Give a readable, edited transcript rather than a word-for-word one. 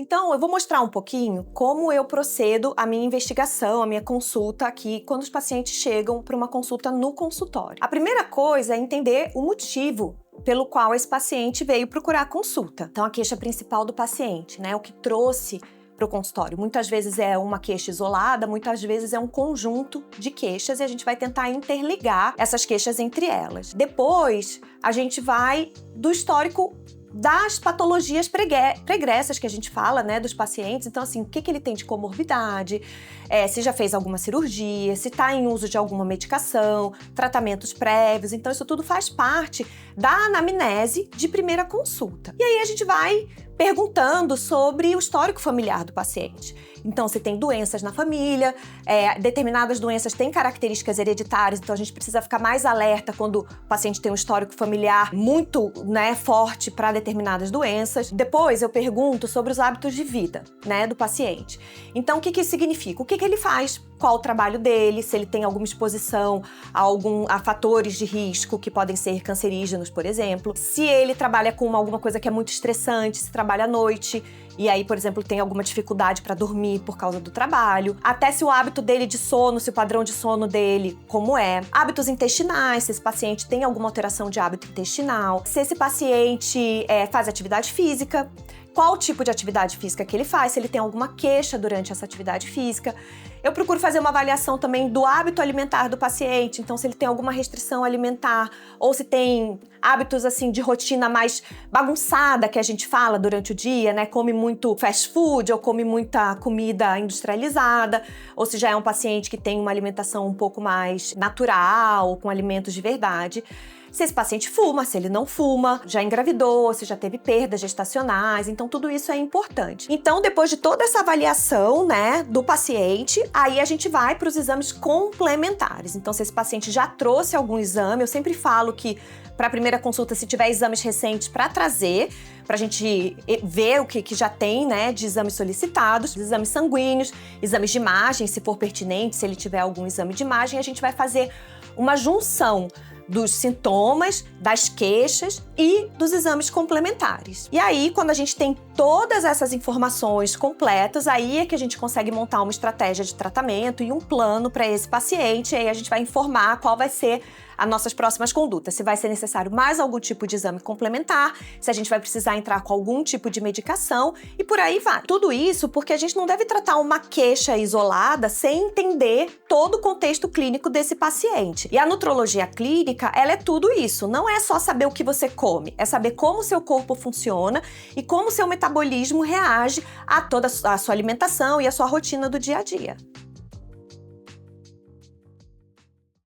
Então, eu vou mostrar um pouquinho como eu procedo a minha investigação, a minha consulta aqui, quando os pacientes chegam para uma consulta no consultório. A primeira coisa é entender o motivo pelo qual esse paciente veio procurar consulta. Então, a queixa principal do paciente, né? O que trouxe para o consultório. Muitas vezes é uma queixa isolada, muitas vezes é um conjunto de queixas e a gente vai tentar interligar essas queixas entre elas. Depois, a gente vai do histórico das patologias pregressas que a gente fala, né, dos pacientes. Então, assim, o que ele tem de comorbidade, se já fez alguma cirurgia, se está em uso de alguma medicação, tratamentos prévios. Então, isso tudo faz parte da anamnese de primeira consulta. E aí a gente vai perguntando sobre o histórico familiar do paciente. Então, se tem doenças na família, determinadas doenças têm características hereditárias, então a gente precisa ficar mais alerta quando o paciente tem um histórico familiar muito, né, forte para determinadas doenças. Depois, eu pergunto sobre os hábitos de vida, né, do paciente. Então, o que isso significa? O que ele faz? Qual o trabalho dele? Se ele tem alguma exposição a fatores de risco que podem ser cancerígenos, por exemplo. Se ele trabalha com alguma coisa que é muito estressante, se trabalha à noite, e aí, por exemplo, tem alguma dificuldade para dormir por causa do trabalho. Até se o hábito dele de sono, se o padrão de sono dele, como é. Hábitos intestinais, se esse paciente tem alguma alteração de hábito intestinal. Se esse paciente faz atividade física, qual tipo de atividade física que ele faz, se ele tem alguma queixa durante essa atividade física. Eu procuro fazer uma avaliação também do hábito alimentar do paciente, então se ele tem alguma restrição alimentar ou se tem hábitos assim de rotina mais bagunçada que a gente fala durante o dia, né? Come muito fast food ou come muita comida industrializada, ou se já é um paciente que tem uma alimentação um pouco mais natural, com alimentos de verdade. Se esse paciente fuma, se ele não fuma, já engravidou, se já teve perdas gestacionais, então tudo isso é importante. Então, depois de toda essa avaliação, né, do paciente, aí a gente vai para os exames complementares. Então, se esse paciente já trouxe algum exame, eu sempre falo que para a primeira consulta, se tiver exames recentes para trazer, para a gente ver o que já tem, né, de exames solicitados, exames sanguíneos, exames de imagem, se for pertinente, se ele tiver algum exame de imagem, a gente vai fazer uma junção dos sintomas, das queixas e dos exames complementares. E aí, quando a gente tem todas essas informações completas, aí é que a gente consegue montar uma estratégia de tratamento e um plano para esse paciente, e aí a gente vai informar qual vai ser as nossas próximas condutas, se vai ser necessário mais algum tipo de exame complementar, se a gente vai precisar entrar com algum tipo de medicação e por aí vai. Tudo isso porque a gente não deve tratar uma queixa isolada sem entender todo o contexto clínico desse paciente. E a nutrologia clínica, ela é tudo isso, não é só saber o que você come, é saber como o seu corpo funciona e como o seu metabolismo reage a toda a sua alimentação e a sua rotina do dia a dia.